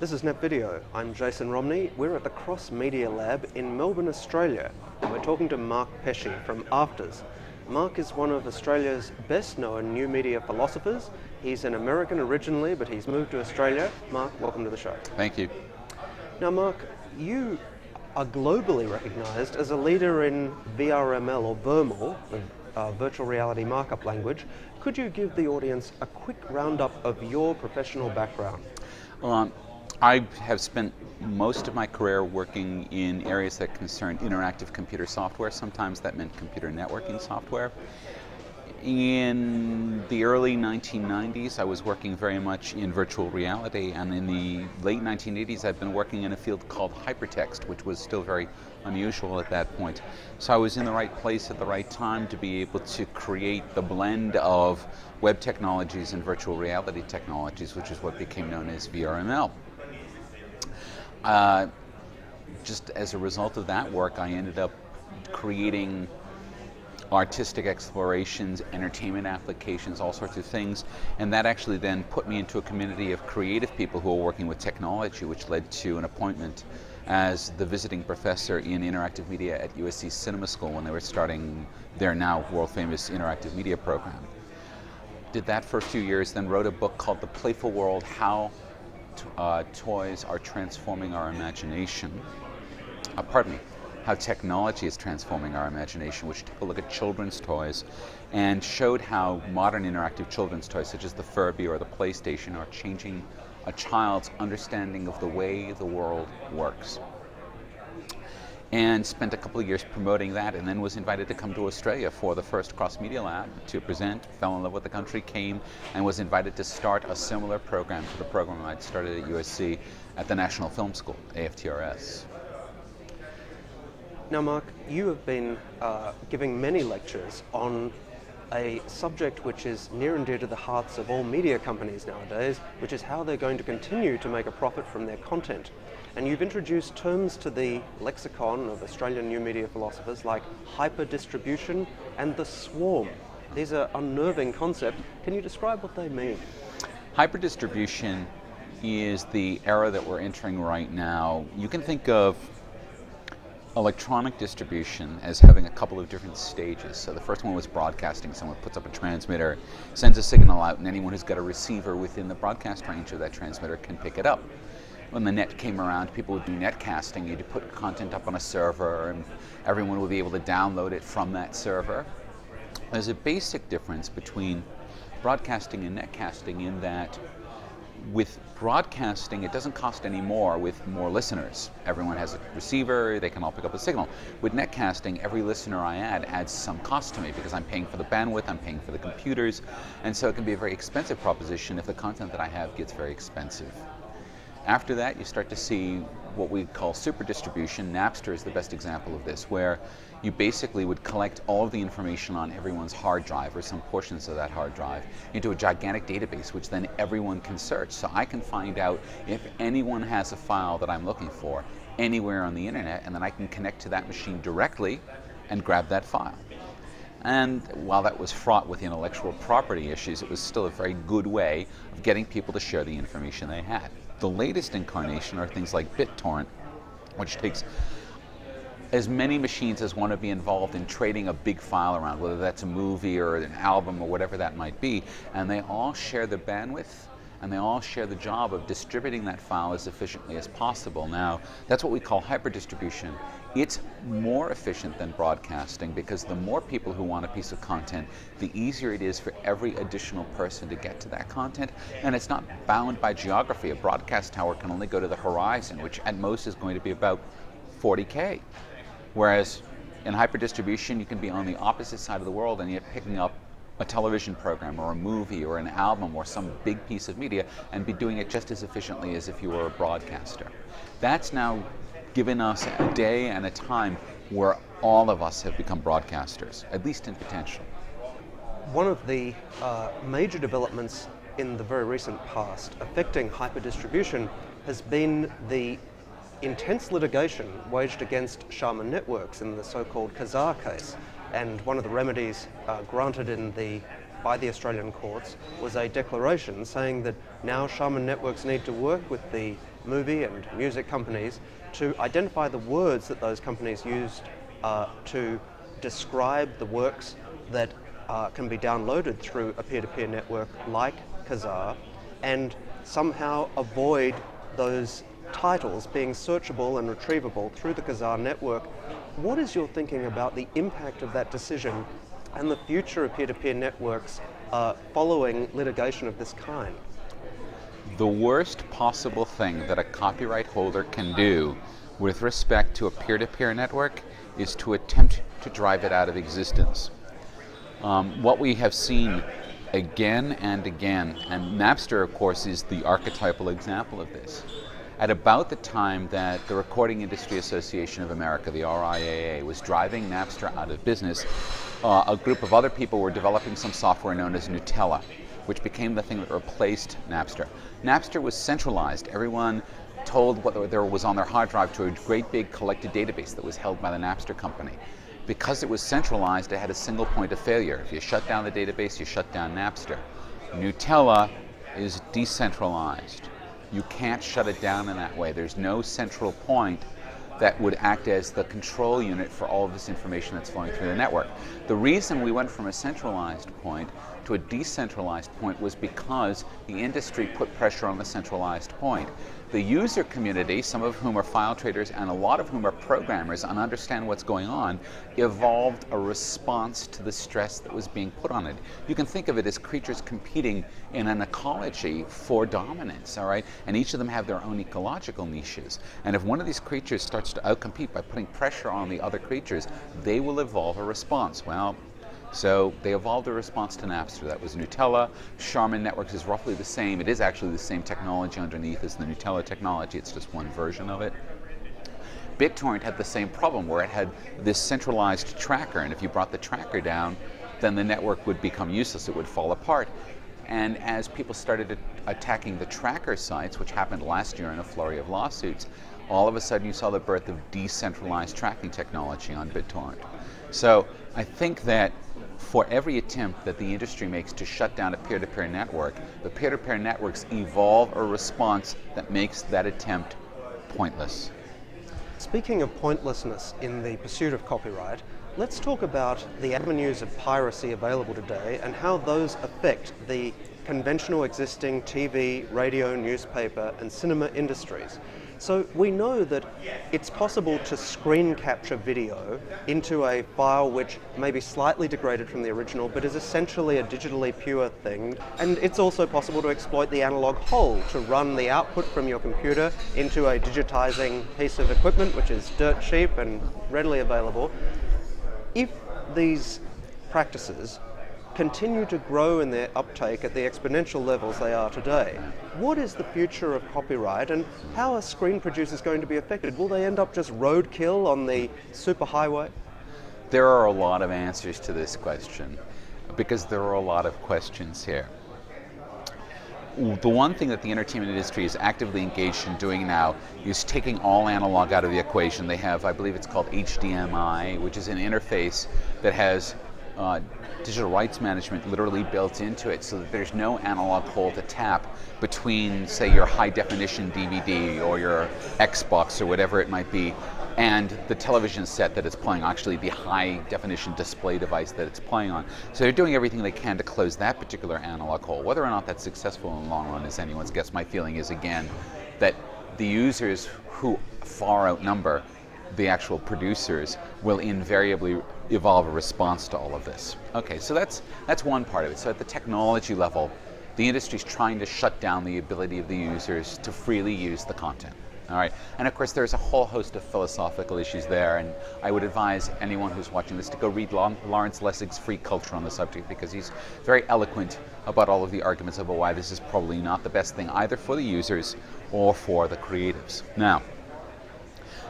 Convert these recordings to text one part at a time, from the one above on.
This is Net Video. I'm Jason Romney. We're at the Cross Media Lab in Melbourne, Australia, and we're talking to Mark Pesce from Afters. Mark is one of Australia's best-known new media philosophers. He's an American originally, but he's moved to Australia. Mark, welcome to the show. Thank you. Now, Mark, you are globally recognized as a leader in VRML or VRML, the virtual reality markup language. Could you give the audience a quick roundup of your professional background? I have spent most of my career working in areas that concern interactive computer software. Sometimes that meant computer networking software. In the early 1990s, I was working very much in virtual reality, and in the late 1980s, I've been working in a field called hypertext, which was still very unusual at that point. So I was in the right place at the right time to be able to create the blend of web technologies and virtual reality technologies, which is what became known as VRML. Just as a result of that work, I ended up creating artistic explorations, entertainment applications, all sorts of things, and that actually then put me into a community of creative people who were working with technology, which led to an appointment as the visiting professor in interactive media at USC Cinema School when they were starting their now world-famous interactive media program. Did that for a few years, then wrote a book called The Playful World: How Toys Are Transforming Our Imagination. How technology is transforming our imagination, which took a look at children's toys and showed how modern interactive children's toys, such as the Furby or the PlayStation, are changing a child's understanding of the way the world works. And spent a couple of years promoting that, and then was invited to come to Australia for the first Cross Media Lab to present, fell in love with the country, came, and was invited to start a similar program to the program I'd started at USC at the National Film School, AFTRS. Now, Mark, you have been giving many lectures on a subject which is near and dear to the hearts of all media companies nowadays, which is how they're going to continue to make a profit from their content. And you've introduced terms to the lexicon of Australian new media philosophers like hyper-distribution and the swarm. These are unnerving concepts. Can you describe what they mean? Hyper-distribution is the era that we're entering right now. You can think of electronic distribution as having a couple of different stages. So the first one was broadcasting. Someone puts up a transmitter, sends a signal out, and anyone who's got a receiver within the broadcast range of that transmitter can pick it up. When the net came around, people would do netcasting. You'd put content up on a server, and everyone would be able to download it from that server. There's a basic difference between broadcasting and netcasting in that with broadcasting, it doesn't cost any more with more listeners. Everyone has a receiver, they can all pick up the signal. With netcasting, every listener I add adds some cost to me because I'm paying for the bandwidth, I'm paying for the computers, and so it can be a very expensive proposition if the content that I have gets very expensive. After that, you start to see what we call super distribution. Napster is the best example of this, where you basically would collect all of the information on everyone's hard drive or some portions of that hard drive into a gigantic database, which then everyone can search. So I can find out if anyone has a file that I'm looking for anywhere on the internet, and then I can connect to that machine directly and grab that file. And while that was fraught with intellectual property issues, it was still a very good way of getting people to share the information they had. The latest incarnation are things like BitTorrent, which takes as many machines as want to be involved in trading a big file around, whether that's a movie or an album or whatever that might be, and they all share the bandwidth and they all share the job of distributing that file as efficiently as possible. Now, that's what we call hyperdistribution. It's more efficient than broadcasting because the more people who want a piece of content, the easier it is for every additional person to get to that content, and it's not bound by geography. A broadcast tower can only go to the horizon, which at most is going to be about 40K. Whereas in hyperdistribution, you can be on the opposite side of the world and you're picking up a television program or a movie or an album or some big piece of media and be doing it just as efficiently as if you were a broadcaster. That's now given us a day and a time where all of us have become broadcasters, at least in potential. One of the major developments in the very recent past affecting hyperdistribution has been the intense litigation waged against Shaman networks in the so-called Kazaa case. And one of the remedies granted by the Australian courts was a declaration saying that now Shaman networks need to work with the movie and music companies to identify the words that those companies used to describe the works that can be downloaded through a peer-to-peer network like Kazaa, and somehow avoid those titles being searchable and retrievable through the Kazaa network. What is your thinking about the impact of that decision and the future of peer-to-peer networks following litigation of this kind? The worst possible thing that a copyright holder can do with respect to a peer-to-peer network is to attempt to drive it out of existence. What we have seen again and again, and Napster, of course, is the archetypal example of this. At about the time that the Recording Industry Association of America, the RIAA, was driving Napster out of business, a group of other people were developing some software known as Gnutella, which became the thing that replaced Napster. Napster was centralized. Everyone told what there was on their hard drive to a great big collected database that was held by the Napster company. Because it was centralized, it had a single point of failure. If you shut down the database, you shut down Napster. Gnutella is decentralized. You can't shut it down in that way. There's no central point that would act as the control unit for all of this information that's flowing through the network. The reason we went from a centralized point to a decentralized point was because the industry put pressure on the centralized point. The user community, some of whom are file traders and a lot of whom are programmers and understand what's going on, evolved a response to the stress that was being put on it. You can think of it as creatures competing in an ecology for dominance, all right? And each of them have their own ecological niches. And if one of these creatures starts to outcompete by putting pressure on the other creatures, they will evolve a response. Well, so they evolved a response to Napster. That was Gnutella. Charmin Networks is roughly the same. It is actually the same technology underneath as the Gnutella technology. It's just one version of it. BitTorrent had the same problem where it had this centralized tracker, and if you brought the tracker down, then the network would become useless. It would fall apart. And as people started attacking the tracker sites, which happened last year in a flurry of lawsuits, all of a sudden you saw the birth of decentralized tracking technology on BitTorrent. So I think that for every attempt that the industry makes to shut down a peer-to-peer network, the peer-to-peer networks evolve a response that makes that attempt pointless. Speaking of pointlessness in the pursuit of copyright, let's talk about the avenues of piracy available today and how those affect the conventional existing TV, radio, newspaper, and cinema industries. So we know that it's possible to screen capture video into a file which may be slightly degraded from the original, but is essentially a digitally pure thing. And it's also possible to exploit the analog hole to run the output from your computer into a digitizing piece of equipment, which is dirt cheap and readily available. If these practices continue to grow in their uptake at the exponential levels they are today, what is the future of copyright and how are screen producers going to be affected? Will they end up just roadkill on the superhighway? There are a lot of answers to this question because there are a lot of questions here. The one thing that the entertainment industry is actively engaged in doing now is taking all analog out of the equation. They have, I believe it's called HDMI, which is an interface that has digital rights management literally built into it so that there's no analog hole to tap between, say, your high definition DVD or your Xbox or whatever it might be and the television set that it's playing, actually the high definition display device that it's playing on. So they're doing everything they can to close that particular analog hole. Whether or not that's successful in the long run is anyone's guess. My feeling is, again, that the users who far outnumber the actual producers will invariably evolve a response to all of this. Okay, so that's one part of it. So at the technology level, the industry's trying to shut down the ability of the users to freely use the content. All right, and of course there's a whole host of philosophical issues there, and I would advise anyone who's watching this to go read Lawrence Lessig's Free Culture on the subject, because he's very eloquent about all of the arguments about why this is probably not the best thing either for the users or for the creatives. Now,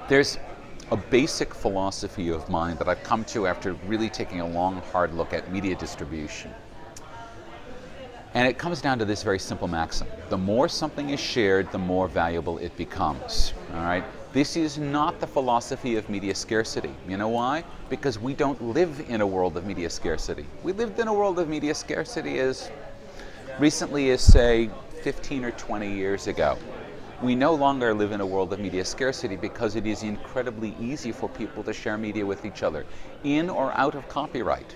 there's a basic philosophy of mine that I've come to after really taking a long, hard look at media distribution. And it comes down to this very simple maxim. The more something is shared, the more valuable it becomes. All right? This is not the philosophy of media scarcity. You know why? Because we don't live in a world of media scarcity. We lived in a world of media scarcity as recently as, say, 15 or 20 years ago. We no longer live in a world of media scarcity because it is incredibly easy for people to share media with each other, in or out of copyright.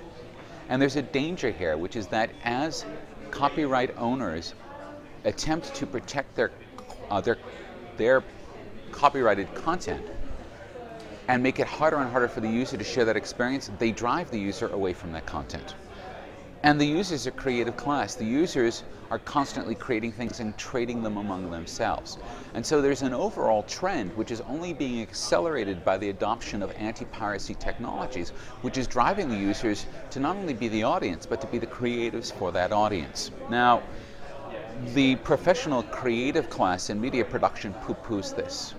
And there's a danger here, which is that as copyright owners attempt to protect their copyrighted content and make it harder and harder for the user to share that experience, they drive the user away from that content. And the users are creative class. The users are constantly creating things and trading them among themselves. And so there's an overall trend which is only being accelerated by the adoption of anti-piracy technologies, which is driving the users to not only be the audience, but to be the creatives for that audience. Now, the professional creative class in media production poo-poos this.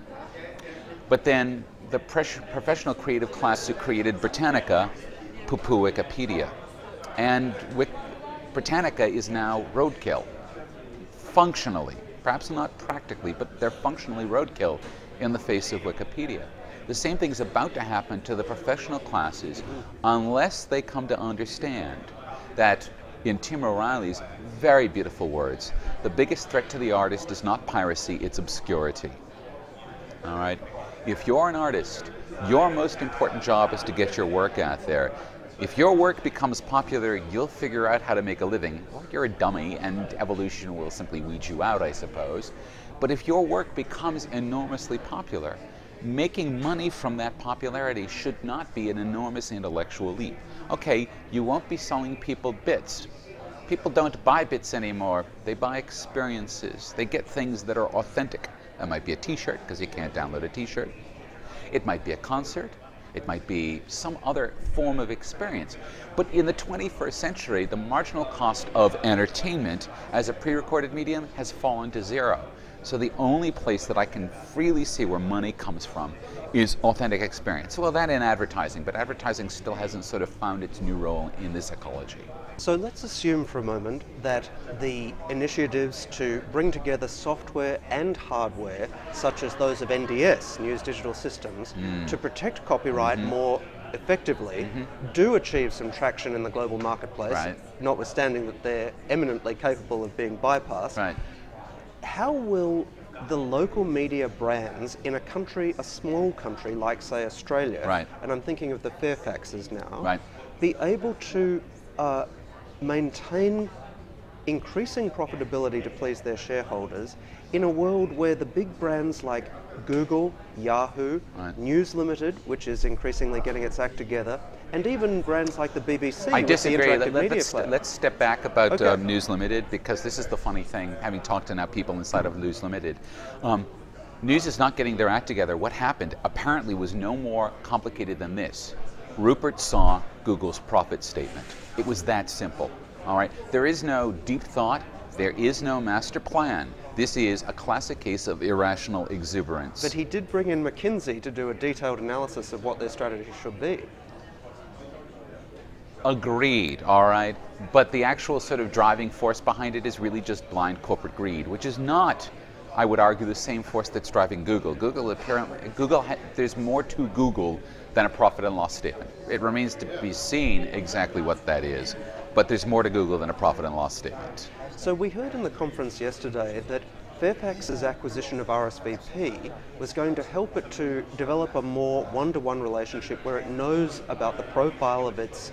But then the professional creative class who created Britannica poo-poo Wikipedia. And Britannica is now roadkill, functionally, perhaps not practically, but they're functionally roadkill in the face of Wikipedia. The same thing's about to happen to the professional classes unless they come to understand that, in Tim O'Reilly's very beautiful words, the biggest threat to the artist is not piracy, it's obscurity. All right? If you're an artist, your most important job is to get your work out there. If your work becomes popular, you'll figure out how to make a living. Well, you're a dummy, and evolution will simply weed you out, I suppose. But if your work becomes enormously popular, making money from that popularity should not be an enormous intellectual leap. Okay, you won't be selling people bits. People don't buy bits anymore. They buy experiences. They get things that are authentic. That might be a t-shirt, because you can't download a t-shirt. It might be a concert. It might be some other form of experience. But in the 21st century, the marginal cost of entertainment as a pre-recorded medium has fallen to zero. So the only place that I can freely see where money comes from is authentic experience. Well, that in advertising, but advertising still hasn't sort of found its new role in this ecology. So let's assume for a moment that the initiatives to bring together software and hardware, such as those of NDS, News Digital Systems, to protect copyright more effectively, do achieve some traction in the global marketplace, notwithstanding that they're eminently capable of being bypassed. Right. How will the local media brands in a small country like, say, Australia, and I'm thinking of the Fairfaxes now, be able to maintain increasing profitability to please their shareholders in a world where the big brands like Google, Yahoo, News Limited, which is increasingly getting its act together, and even brands like the BBC. I disagree. Let's step back about News Limited, because this is the funny thing, having talked to now people inside of News Limited. News is not getting their act together. What happened apparently was no more complicated than this. Rupert saw Google's profit statement. It was that simple. All right. There is no deep thought. There is no master plan. This is a classic case of irrational exuberance. But he did bring in McKinsey to do a detailed analysis of what their strategy should be. Agreed, all right. But the actual sort of driving force behind it is really just blind corporate greed, which is not, I would argue, the same force that's driving Google. There's more to Google than a profit and loss statement. It remains to be seen exactly what that is, but there's more to Google than a profit and loss statement. So we heard in the conference yesterday that Fairfax's acquisition of RSVP was going to help it to develop a more one-to-one relationship where it knows about the profile of its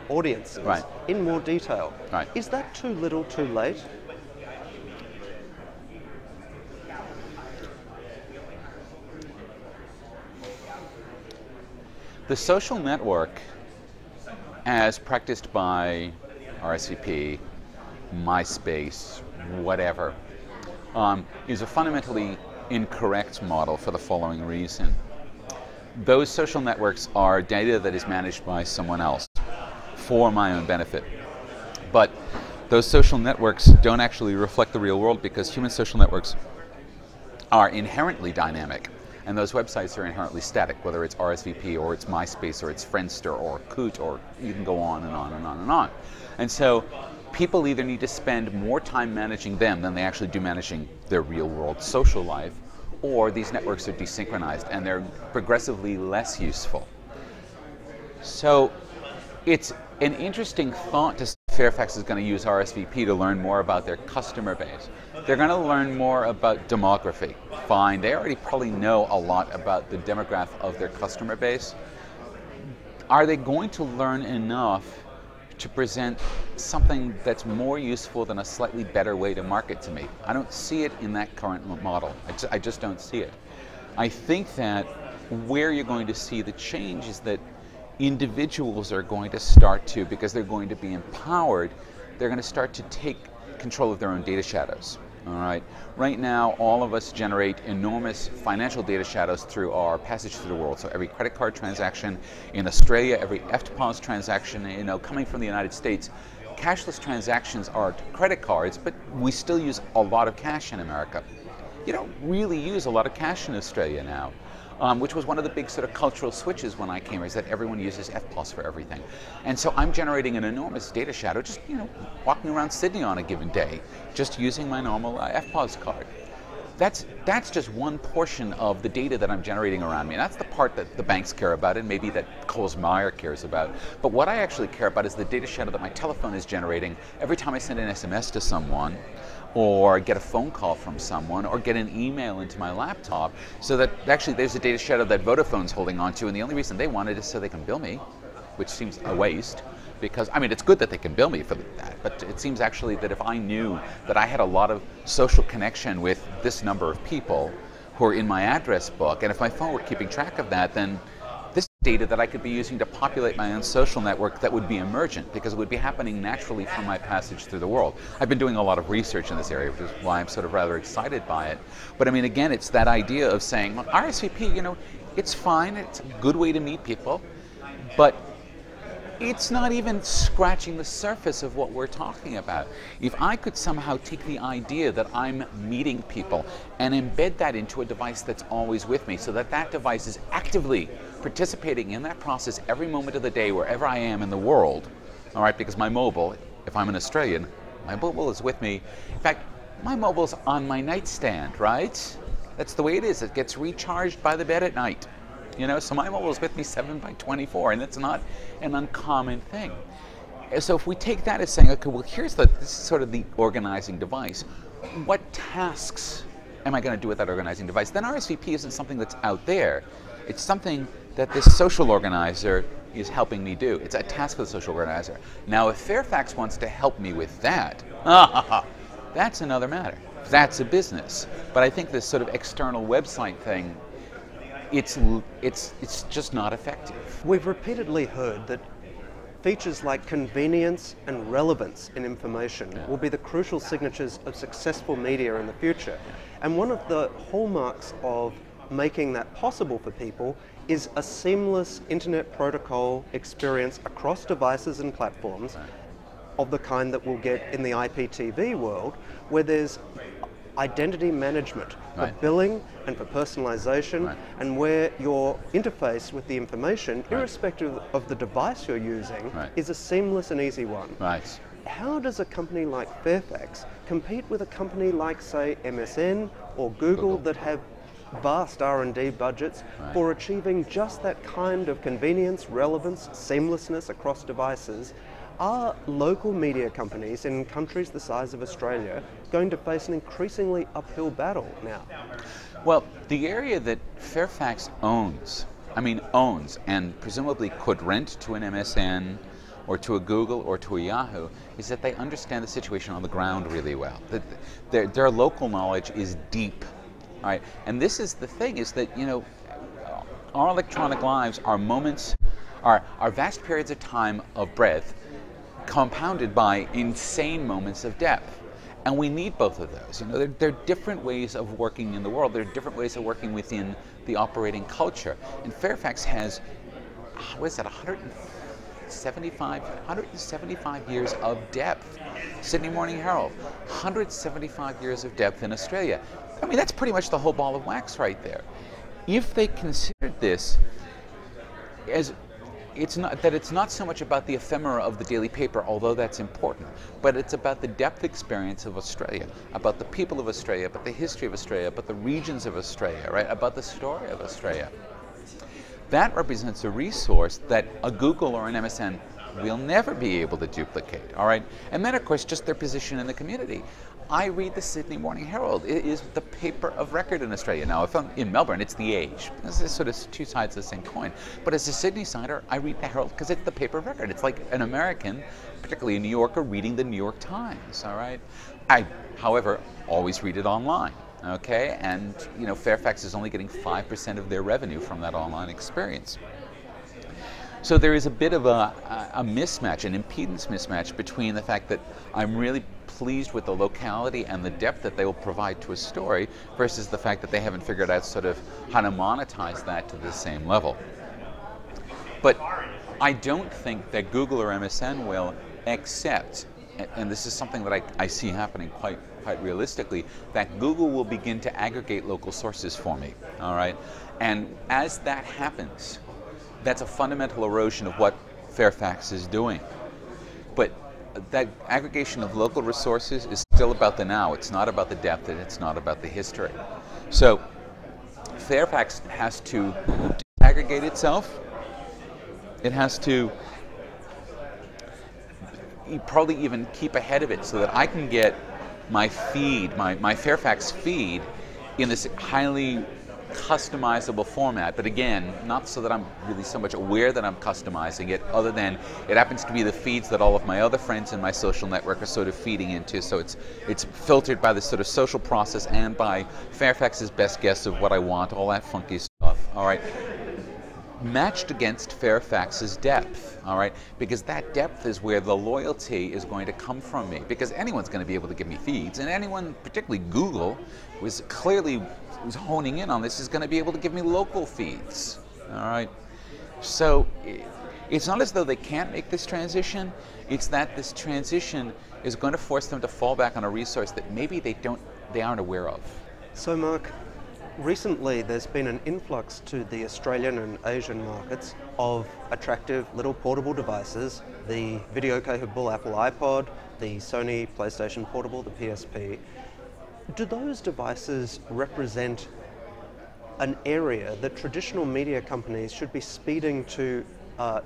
audiences in more detail. Is that too little, too late? The social network, as practiced by RSVP, MySpace, whatever, is a fundamentally incorrect model for the following reason. Those social networks are data that is managed by someone else for my own benefit. But those social networks don't actually reflect the real world, because human social networks are inherently dynamic. And those websites are inherently static, whether it's RSVP or it's MySpace or it's Friendster or Coot, or you can go on and on and on and on. And so people either need to spend more time managing them than they actually do managing their real world social life, or these networks are desynchronized and they're progressively less useful. So it's an interesting thought to Fairfax is going to use RSVP to learn more about their customer base. They're going to learn more about demography. Fine, they already probably know a lot about the demographic of their customer base. Are they going to learn enough to present something that's more useful than a slightly better way to market to me? I don't see it in that current model. I just don't see it. I think that where you're going to see the change is that individuals are going to start to, because they're going to be empowered, they're going to start to take control of their own data shadows. All right. Right now, all of us generate enormous financial data shadows through our passage through the world. So every credit card transaction in Australia, every EFTPOS transaction, coming from the United States, cashless transactions are credit cards, but we still use a lot of cash in America. You don't really use a lot of cash in Australia now. Which was one of the big sort of cultural switches when I came here, is that everyone uses EFTPOS for everything. And so I'm generating an enormous data shadow, just walking around Sydney on a given day, just using my normal EFTPOS card. That's just one portion of the data that I'm generating around me. And that's the part that the banks care about, and maybe that Coles Meyer cares about. But what I actually care about is the data shadow that my telephone is generating every time I send an SMS to someone, or get a phone call from someone, or get an email into my laptop, so that actually there's a data shadow that Vodafone's holding on to, and the only reason they want it is so they can bill me, which seems a waste, because, I mean, it's good that they can bill me for that, but it seems actually that if I knew that I had a lot of social connection with this number of people who are in my address book, and if my phone were keeping track of that, then this data that I could be using to populate my own social network that would be emergent, because it would be happening naturally from my passage through the world. I've been doing a lot of research in this area, which is why I'm sort of rather excited by it. But I mean, again, it's that idea of saying, well, RSVP, it's fine, it's a good way to meet people, but it's not even scratching the surface of what we're talking about. If I could somehow take the idea that I'm meeting people and embed that into a device that's always with me, so that that device is actively participating in that process every moment of the day, wherever I am in the world, all right, because my mobile, if I'm an Australian, my mobile is with me. In fact, my mobile's on my nightstand, right? That's the way it is. It gets recharged by the bed at night. So my mobile is with me 7/24, and that's not an uncommon thing. So if we take that as saying, okay, well, this is sort of the organizing device. What tasks am I going to do with that organizing device? Then RSVP isn't something that's out there. It's something that this social organizer is helping me do. It's a task for the social organizer. Now, if Fairfax wants to help me with that, that's another matter. That's a business. But I think this sort of external website thing, it's just not effective. We've repeatedly heard that features like convenience and relevance in information will be the crucial signatures of successful media in the future. And one of the hallmarks of making that possible for people is a seamless internet protocol experience across devices and platforms of the kind that we'll get in the IPTV world, where there's identity management for billing and for personalization, and where your interface with the information, irrespective of the device you're using, is a seamless and easy one. How does a company like Fairfax compete with a company like, say, MSN or Google that have vast R&D budgets for achieving just that kind of convenience, relevance, seamlessness across devices? Are local media companies in countries the size of Australia going to face an increasingly uphill battle now? Well, the area that Fairfax owns, and presumably could rent to an MSN or to a Google or to a Yahoo, is that they understand the situation on the ground really well. Their local knowledge is deep. All right? And this is the thing, is that, our electronic lives are moments, are vast periods of time of breadth, compounded by insane moments of depth. And we need both of those. There are different ways of working in the world. There are different ways of working within the operating culture. And Fairfax has, 175 years of depth. Sydney Morning Herald, 175 years of depth in Australia. That's pretty much the whole ball of wax right there. If they considered this as it's not so much about the ephemera of the daily paper, although that's important, but it's about the depth experience of Australia, about the people of Australia, about the history of Australia, about the regions of Australia, right? About the story of Australia. That represents a resource that a Google or an MSN we'll never be able to duplicate, all right? And then, of course, just their position in the community. I read the Sydney Morning Herald. It is the paper of record in Australia. Now, if I'm in Melbourne, it's the Age. This is sort of two sides of the same coin. But as a Sydney-sider, I read the Herald because it's the paper of record. It's like an American, particularly a New Yorker, reading the New York Times, all right? I, however, always read it online, okay? And, you know, Fairfax is only getting 5% of their revenue from that online experience. So there is a bit of a mismatch, an impedance mismatch between the fact that I'm really pleased with the locality and the depth that they will provide to a story versus the fact that they haven't figured out sort of how to monetize that to the same level. But I don't think that Google or MSN will accept, and this is something that I see happening quite realistically, that Google will begin to aggregate local sources for me, all right? And as that happens, that's a fundamental erosion of what Fairfax is doing. But that aggregation of local resources is still about the now. It's not about the depth, and it's not about the history. So Fairfax has to aggregate itself. It has to probably even keep ahead of it so that I can get my feed, my Fairfax feed, in this highly customizable format, but again, not so that I'm really so much aware that I'm customizing it, other than it happens to be the feeds that all of my other friends in my social network are sort of feeding into, so it's filtered by this sort of social process and by Fairfax's best guess of what I want, all that funky stuff, all right? Matched against Fairfax's depth, all right? Because that depth is where the loyalty is going to come from me, because anyone's going to be able to give me feeds, and anyone, particularly Google, was honing in on this, is going to be able to give me local feeds, all right? So it's not as though they can't make this transition, it's that this transition is going to force them to fall back on a resource that maybe they aren't aware of. So Mark, recently there's been an influx to the Australian and Asian markets of attractive little portable devices, the video-capable Apple iPod, the Sony PlayStation Portable, the PSP. Do those devices represent an area that traditional media companies should be speeding to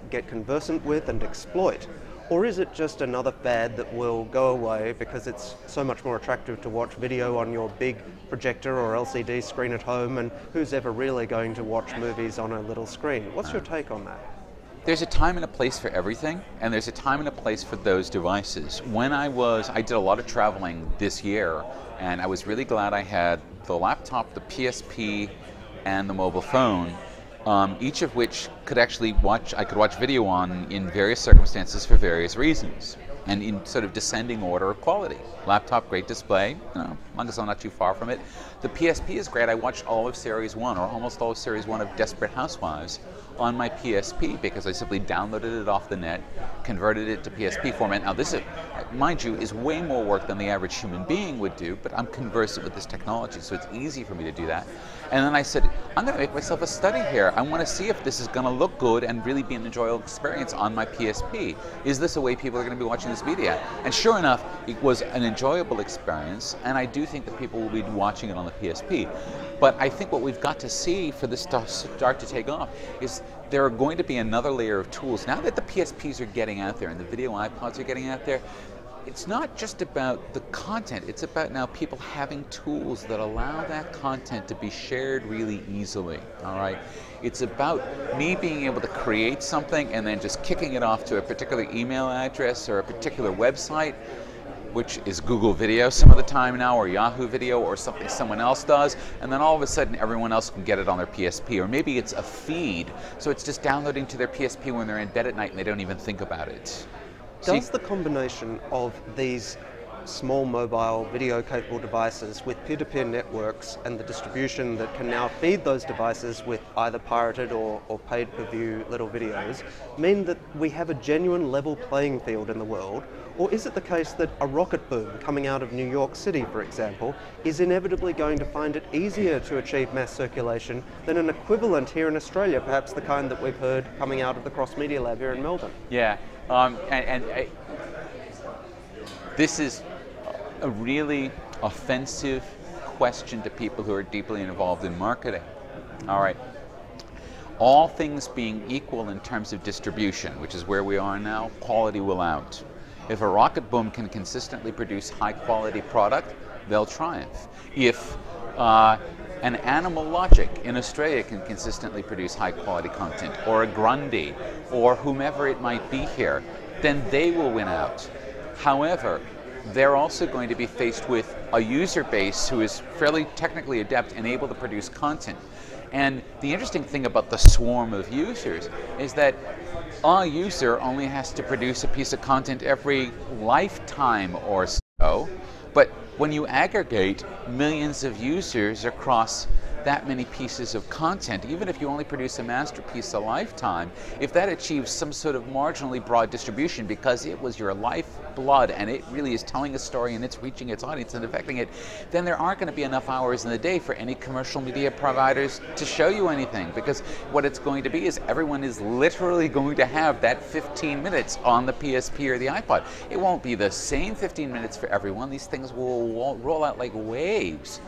get conversant with and exploit? Or is it just another fad that will go away because it's so much more attractive to watch video on your big projector or LCD screen at home, and who's ever really going to watch movies on a little screen? What's your take on that? There's a time and a place for everything, and there's a time and a place for those devices. When I did a lot of traveling this year, and I was really glad I had the laptop, the PSP, and the mobile phone, each of which I could watch video on in various circumstances for various reasons, and in sort of descending order of quality. Laptop, great display, as long as I'm not too far from it. The PSP is great. I watched all of Series 1, or almost all of Series 1 of Desperate Housewives on my PSP because I simply downloaded it off the net, converted it to PSP format. Now this, mind you, is way more work than the average human being would do, but I'm conversant with this technology, so it's easy for me to do that. And then I said, I'm going to make myself a study here. I want to see if this is going to look good and really be an enjoyable experience on my PSP. Is this a way people are going to be watching this media? And sure enough, it was an enjoyable experience, and I do think that people will be watching it on the PSP. But I think what we've got to see for this to start to take off is there are going to be another layer of tools. Now that the PSPs are getting out there and the video iPods are getting out there, it's not just about the content, it's about now people having tools that allow that content to be shared really easily, all right? It's about me being able to create something and then just kicking it off to a particular email address or a particular website, which is Google Video some of the time now, or Yahoo Video, or something someone else does, and then all of a sudden everyone else can get it on their PSP, or maybe it's a feed, so it's just downloading to their PSP when they're in bed at night and they don't even think about it. Does the combination of these small mobile video-capable devices with peer-to-peer networks and the distribution that can now feed those devices with either pirated or paid-per-view little videos mean that we have a genuine level playing field in the world? Or is it the case that a rocket boom coming out of New York City, for example, is inevitably going to find it easier to achieve mass circulation than an equivalent here in Australia, perhaps the kind that we've heard coming out of the Cross Media Lab here in Melbourne? Yeah, this is a really offensive question to people who are deeply involved in marketing. All right. all things being equal in terms of distribution, which is where we are now, quality will out. If a rocket boom can consistently produce high quality product, they'll triumph. If an Animal Logic in Australia can consistently produce high quality content, or a Grundy, or whomever it might be here, then they will win out. However, they're also going to be faced with a user base who is fairly technically adept and able to produce content. And the interesting thing about the swarm of users is that a user only has to produce a piece of content every lifetime or so, but when you aggregate millions of users across that many pieces of content, even if you only produce a masterpiece a lifetime, if that achieves some sort of marginally broad distribution because it was your lifeblood and it really is telling a story and it's reaching its audience and affecting it, then there aren't going to be enough hours in the day for any commercial media providers to show you anything, because what it's going to be is everyone is literally going to have that 15 minutes on the PSP or the iPod. It won't be the same 15 minutes for everyone. These things will roll out like waves.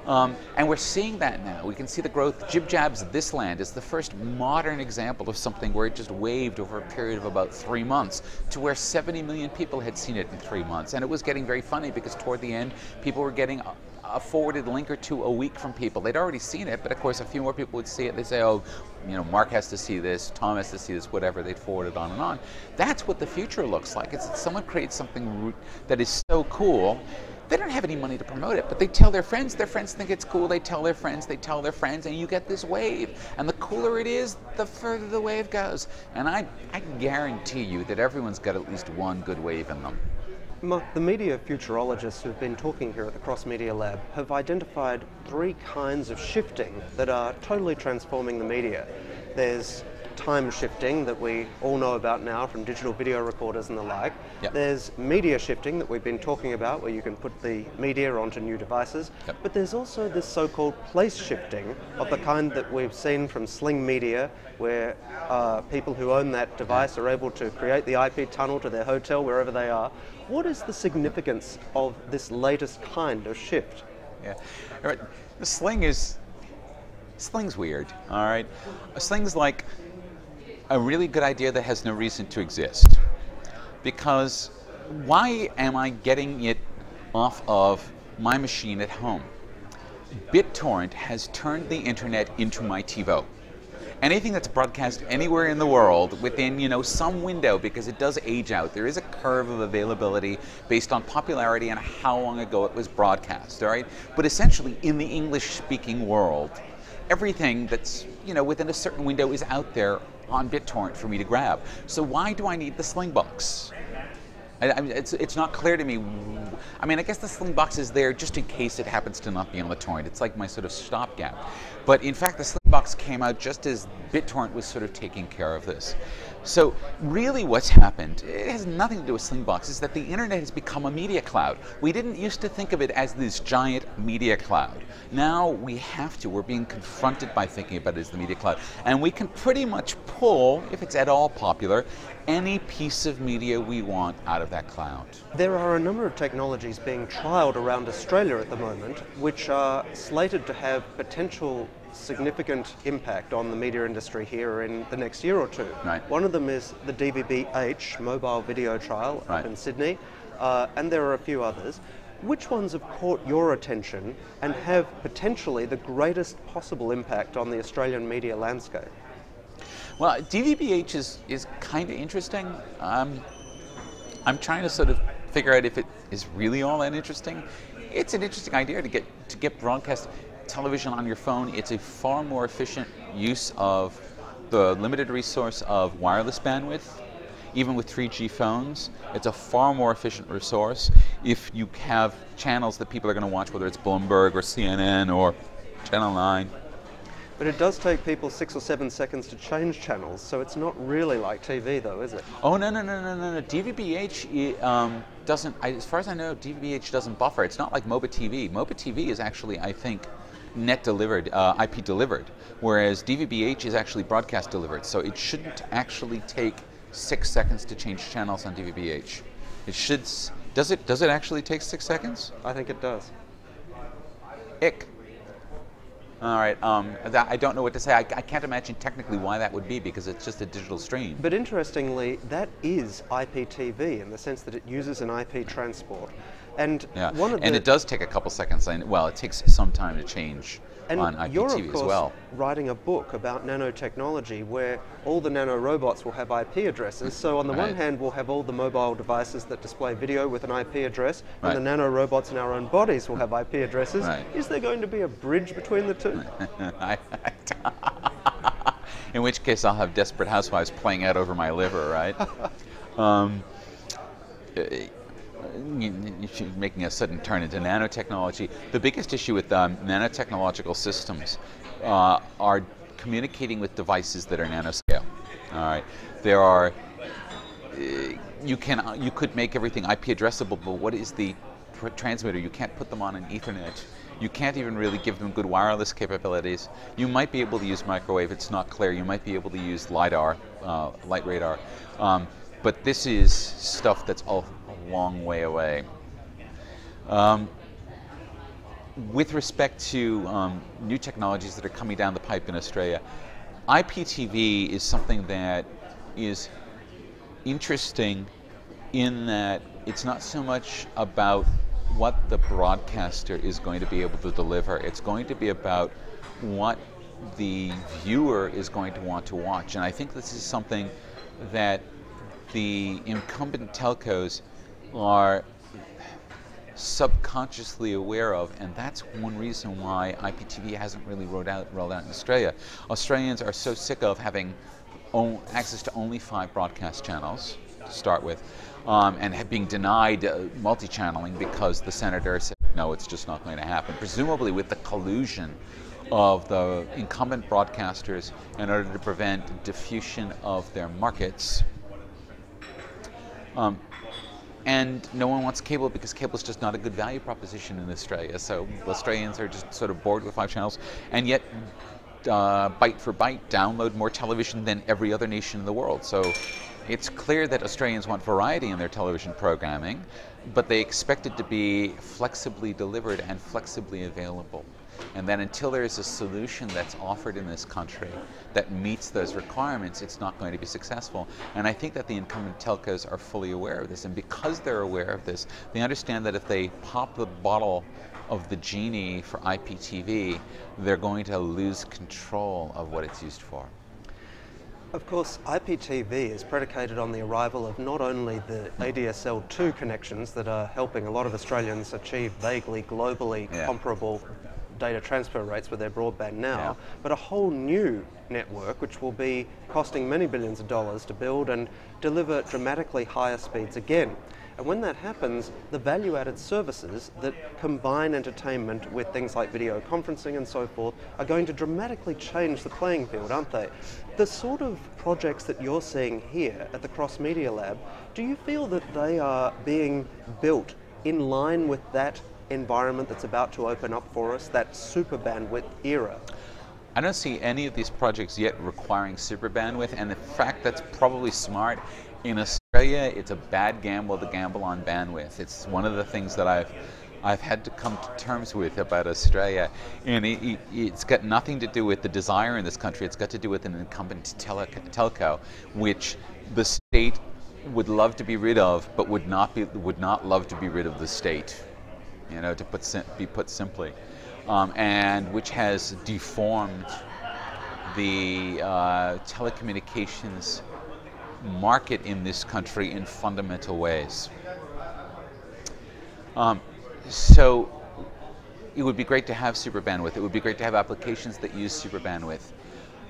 And we're seeing that now. We can see the growth. Jib Jab's This Land is the first modern example of something where it just waved over a period of about 3 months to where 70 million people had seen it in 3 months. And it was getting very funny because toward the end, people were getting a forwarded link or two a week from people. They'd already seen it, but of course a few more people would see it. They'd say, oh, you know, Mark has to see this, Tom has to see this, whatever. They'd forward it on and on. That's what the future looks like. It's that someone creates something that is so cool. They don't have any money to promote it, but they tell their friends think it's cool, they tell their friends, and you get this wave. And the cooler it is, the further the wave goes. And I guarantee you that everyone's got at least one good wave in them. The media futurologists who've been talking here at the Cross Media Lab have identified 3 kinds of shifting that are totally transforming the media. There's time shifting that we all know about now from digital video recorders and the like. Yep. There's media shifting that we've been talking about, where you can put the media onto new devices. Yep. But there's also this so-called place shifting of the kind that we've seen from Sling Media, where people who own that device are able to create the IP tunnel to their hotel wherever they are. What is the significance of this latest kind of shift? Yeah, right. The Sling's weird, all right? A Sling's like a really good idea that has no reason to exist. Because why am I getting it off of my machine at home? BitTorrent has turned the internet into my TiVo. Anything that's broadcast anywhere in the world within, you know, some window, because it does age out. There is a curve of availability based on popularity and how long ago it was broadcast, all right? But essentially, in the English-speaking world, everything that's, you know, within a certain window is out there on BitTorrent for me to grab. So why do I need the Slingbox? It's not clear to me. I mean, I guess the Slingbox is there just in case it happens to not be on the torrent. It's like my sort of stopgap. But in fact, the Slingbox came out just as BitTorrent was sort of taking care of this. So really what's happened, it has nothing to do with Slingbox, is that the internet has become a media cloud. We didn't used to think of it as this giant media cloud. Now we have to. We're being confronted by thinking about it as the media cloud. And we can pretty much pull, if it's at all popular, any piece of media we want out of that cloud. There are a number of technologies being trialled around Australia at the moment, which are slated to have potential significant impact on the media industry here in the next year or two. Right. One of them is the DVB-H mobile video trial up in Sydney, and there are a few others. Which ones have caught your attention and have potentially the greatest possible impact on the Australian media landscape? Well, DVB-H is kind of interesting. I'm trying to sort of figure out if it is really all that interesting. It's an interesting idea to get broadcast television on your phone. It's a far more efficient use of the limited resource of wireless bandwidth. Even with 3G phones, it's a far more efficient resource if you have channels that people are going to watch, whether it's Bloomberg or CNN or Channel 9. But it does take people 6 or 7 seconds to change channels, so it's not really like TV though, is it? Oh, no. DVB-H doesn't, as far as I know, DVB-H doesn't buffer. It's not like MOBA TV. MOBA TV is actually, I think, net delivered, IP delivered, whereas DVB-H is actually broadcast delivered. So it shouldn't actually take 6 seconds to change channels on DVB-H. It should, does it actually take 6 seconds? I think it does. Ick. All right. I don't know what to say. I can't imagine technically why that would be, because it's just a digital stream. But interestingly, that is IPTV in the sense that it uses an IP transport. And Yeah. one of and the, it does take a couple seconds. Well, it takes some time to change and on you're, IPTV of course, as well. writing a book about nanotechnology where all the nanorobots will have IP addresses. So on the one Right. hand, we'll have all the mobile devices that display video with an IP address, Right. and the nanorobots in our own bodies will have IP addresses. Right. Is there going to be a bridge between the two? In which case, I'll have Desperate Housewives playing out over my liver, right? You're making a sudden turn into nanotechnology. The biggest issue with nanotechnological systems are communicating with devices that are nanoscale. All right, there are. You could make everything IP addressable, but what is the transmitter? You can't put them on an Ethernet. You can't even really give them good wireless capabilities. You might be able to use microwave. It's not clear. You might be able to use LiDAR, light radar. But this is stuff that's a long way away. With respect to new technologies that are coming down the pipe in Australia, IPTV is something that is interesting in that it's not so much about what the broadcaster is going to be able to deliver. It's going to be about what the viewer is going to want to watch. And I think this is something that the incumbent telcos are subconsciously aware of, and that's one reason why IPTV hasn't really rolled out in Australia. Australians are so sick of having access to only 5 broadcast channels to start with, and being denied multi-channeling because the senator said, no, it's just not going to happen. Presumably with the collusion of the incumbent broadcasters in order to prevent diffusion of their markets. And no one wants cable because cable is just not a good value proposition in Australia. So Australians are just sort of bored with 5 channels, and yet bite for bite download more television than every other nation in the world. So it's clear that Australians want variety in their television programming, but they expect it to be flexibly delivered and flexibly available. And then until there is a solution that's offered in this country that meets those requirements, it's not going to be successful. And I think that the incumbent telcos are fully aware of this. And because they're aware of this, they understand that if they pop the bottle of the genie for IPTV, they're going to lose control of what it's used for. Of course, IPTV is predicated on the arrival of not only the ADSL2 connections that are helping a lot of Australians achieve vaguely globally comparable data transfer rates with their broadband now, but a whole new network which will be costing many billions of dollars to build and deliver dramatically higher speeds again. And when that happens, the value-added services that combine entertainment with things like video conferencing and so forth are going to dramatically change the playing field, aren't they? The sort of projects that you're seeing here at the Cross Media Lab, do you feel that they are being built in line with that environment that's about to open up for us, that super bandwidth era? I don't see any of these projects yet requiring super bandwidth, and in fact that's probably smart. In Australia, it's a bad gamble to gamble on bandwidth. It's one of the things that I've had to come to terms with about Australia, and it's got nothing to do with the desire in this country. It's got to do with an incumbent telco, which the state would love to be rid of, but would not love to be rid of the state. You know, to be put simply, and which has deformed the telecommunications market in this country in fundamental ways. So it would be great to have super bandwidth. It would be great to have applications that use super bandwidth.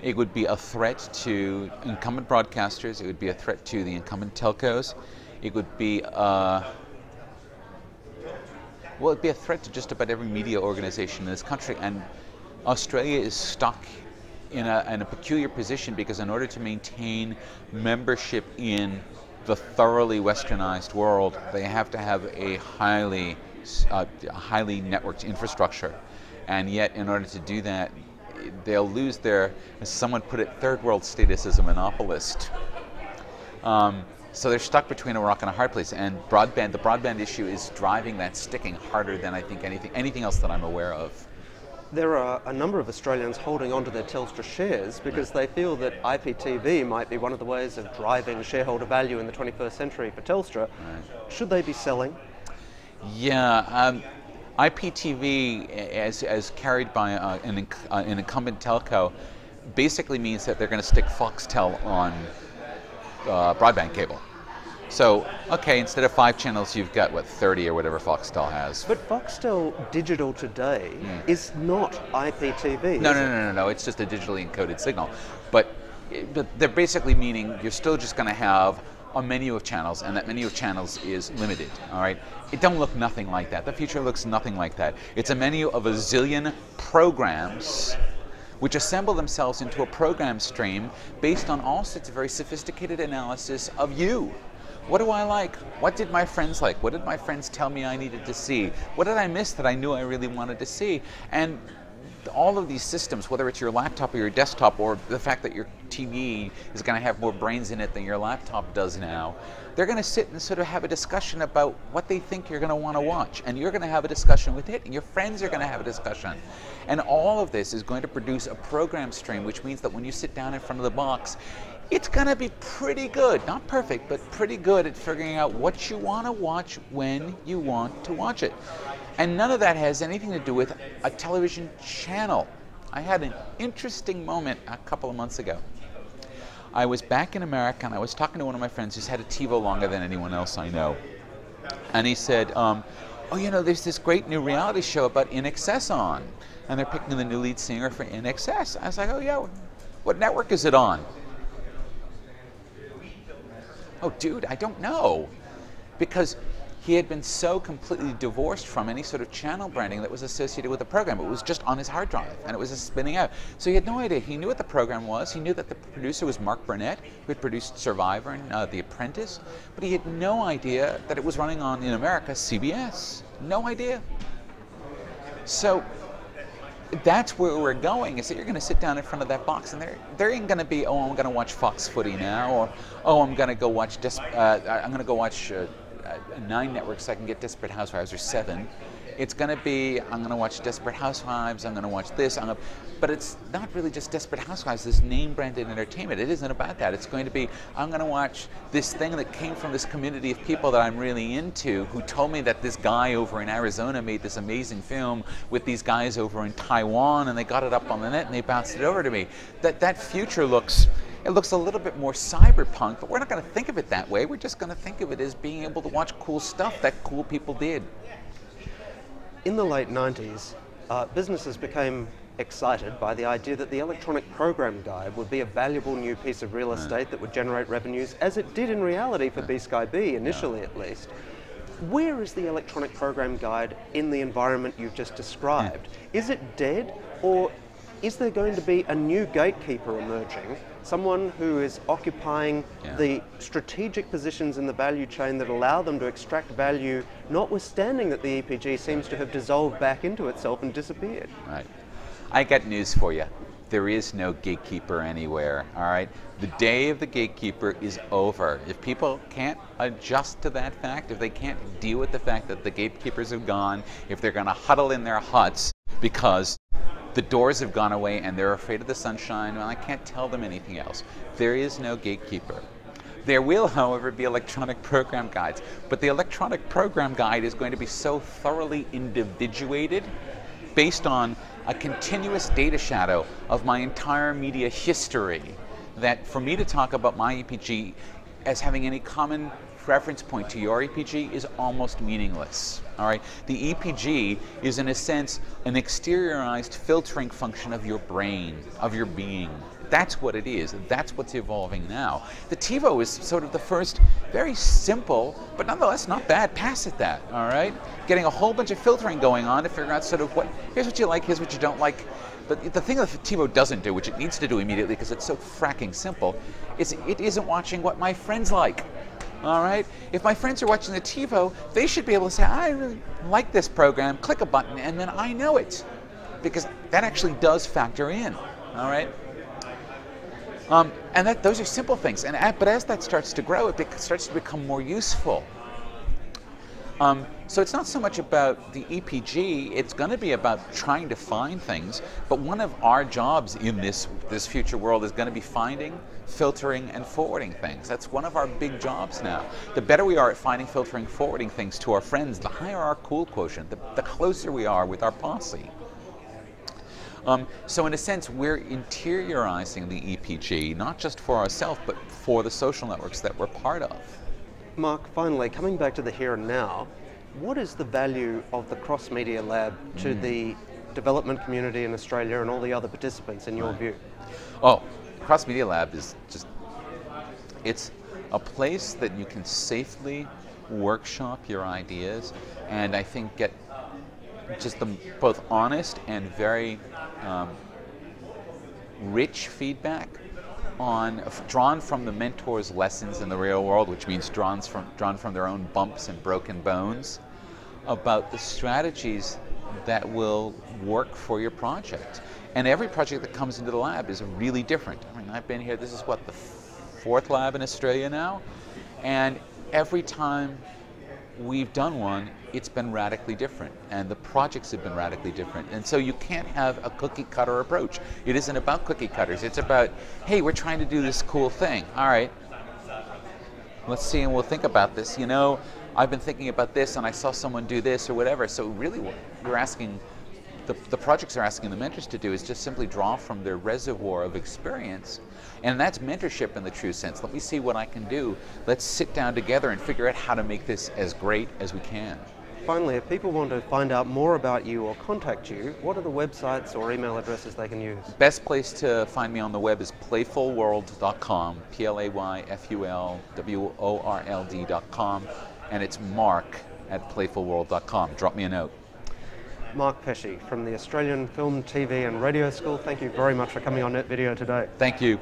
It would be a threat to incumbent broadcasters. It would be a threat to the incumbent telcos. It would be well, it'd be a threat to just about every media organization in this country, and Australia is stuck in a peculiar position because in order to maintain membership in the thoroughly westernized world, they have to have a highly networked infrastructure, and yet in order to do that, they'll lose their, as someone put it, third world status as a monopolist. So they're stuck between a rock and a hard place, and the broadband issue is driving that sticking harder than I think anything else that I'm aware of. There are a number of Australians holding onto their Telstra shares because they feel that IPTV might be one of the ways of driving shareholder value in the 21st century for Telstra. Should they be selling? Yeah, IPTV, as carried by an incumbent telco, basically means that they're going to stick Foxtel on broadband cable. So, okay, instead of 5 channels, you've got, what, 30 or whatever Foxtel has. But Foxtel Digital today is not IPTV. No, it's just a digitally encoded signal. But they're basically meaning you're still just going to have a menu of channels, and that menu of channels is limited, all right? It don't look nothing like that. The future looks nothing like that. It's a menu of a zillion programs which assemble themselves into a program stream based on all sorts of very sophisticated analysis of you. What do I like? What did my friends like? What did my friends tell me I needed to see? What did I miss that I knew I really wanted to see? And all of these systems, whether it's your laptop or your desktop, or the fact that your TV is going to have more brains in it than your laptop does now, they're going to sit and sort of have a discussion about what they think you're going to want to watch. And you're going to have a discussion with it, and your friends are going to have a discussion. And all of this is going to produce a program stream, which means that when you sit down in front of the box, it's going to be pretty good, not perfect, but pretty good at figuring out what you want to watch when you want to watch it. And none of that has anything to do with a television channel. I had an interesting moment a couple of months ago. I was back in America, and I was talking to one of my friends who's had a TiVo longer than anyone else I know. And he said, oh, you know, there's this great new reality show about In Excess on, and they're picking the new lead singer for In Excess. I was like, oh yeah, what network is it on? Oh, dude, I don't know. Because he had been so completely divorced from any sort of channel branding that was associated with the program. It was just on his hard drive, and it was just spinning out. So he had no idea. He knew what the program was. He knew that the producer was Mark Burnett, who had produced Survivor and The Apprentice, but he had no idea that it was running on, in America, CBS. No idea. So that's where we're going, is that you're going to sit down in front of that box, and there ain't going to be, oh, I'm going to watch Fox Footy now, or oh, I'm going to go watch 9 networks so I can get Desperate Housewives, or 7. It's going to be, I'm going to watch Desperate Housewives, I'm going to watch this, but it's not really just Desperate Housewives, this name-branded entertainment. It isn't about that. It's going to be, I'm going to watch this thing that came from this community of people that I'm really into, who told me that this guy over in Arizona made this amazing film with these guys over in Taiwan, and they got it up on the net and they bounced it over to me. That future looks, it looks a little bit more cyberpunk, but we're not going to think of it that way. We're just going to think of it as being able to watch cool stuff that cool people did. In the late 90s, businesses became excited by the idea that the electronic program guide would be a valuable new piece of real estate that would generate revenues, as it did in reality for B-Sky B, initially at least. Where is the electronic program guide in the environment you've just described? Is it dead, or is there going to be a new gatekeeper emerging, someone who is occupying the strategic positions in the value chain that allow them to extract value, notwithstanding that the EPG seems to have dissolved back into itself and disappeared? Right. I got news for you. There is no gatekeeper anywhere, all right? The day of the gatekeeper is over. If people can't adjust to that fact, if they can't deal with the fact that the gatekeepers have gone, if they're going to huddle in their huts because the doors have gone away and they're afraid of the sunshine, well, I can't tell them anything else. There is no gatekeeper. There will, however, be electronic program guides, but the electronic program guide is going to be so thoroughly individuated based on a continuous data shadow of my entire media history that for me to talk about my EPG as having any common reference point to your EPG is almost meaningless. All right, the EPG is in a sense an exteriorized filtering function of your brain, of your being. That's what it is. That's what's evolving now. The TiVo is sort of the first very simple, but nonetheless not bad pass at that, all right? Getting a whole bunch of filtering going on to figure out sort of here's what you like, here's what you don't like. But the thing that TiVo doesn't do, which it needs to do immediately because it's so fracking simple, is it isn't watching what my friends like. All right? If my friends are watching the TiVo, they should be able to say, I really like this program, click a button, and then I know it. Because that actually does factor in. All right? And those are simple things. But as that starts to grow, it starts to become more useful. So it's not so much about the EPG, it's going to be about trying to find things, but one of our jobs in this future world is going to be finding, filtering, and forwarding things. That's one of our big jobs now. The better we are at finding, filtering, forwarding things to our friends, the higher our cool quotient, the closer we are with our posse. So in a sense, we're interiorizing the EPG, not just for ourselves, but for the social networks that we're part of. Mark, finally, coming back to the here and now, what is the value of the cross-media lab to the development community in Australia and all the other participants in your view? Oh, Cross Media Lab is just, it's a place that you can safely workshop your ideas and I think get just the both honest and very rich feedback drawn from the mentors' lessons in the real world, which means drawn from their own bumps and broken bones, about the strategies that will work for your project. And every project that comes into the lab is really different. I mean, I've been here, this is what, the 4th lab in Australia now? And every time we've done one, it's been radically different, and the projects have been radically different. And so you can't have a cookie cutter approach. It isn't about cookie cutters, it's about, hey, we're trying to do this cool thing. All right, let's see and we'll think about this. You know, I've been thinking about this and I saw someone do this or whatever. So really what you're asking, the projects are asking the mentors to do is just simply draw from their reservoir of experience. And that's mentorship in the true sense. Let me see what I can do. Let's sit down together and figure out how to make this as great as we can. Finally, if people want to find out more about you or contact you, what are the websites or email addresses they can use? Best place to find me on the web is playfulworld.com, playfulworld.com, and it's mark@playfulworld.com. Drop me a note. Mark Pesce from the Australian Film, TV and Radio School, thank you very much for coming on Net Video today. Thank you.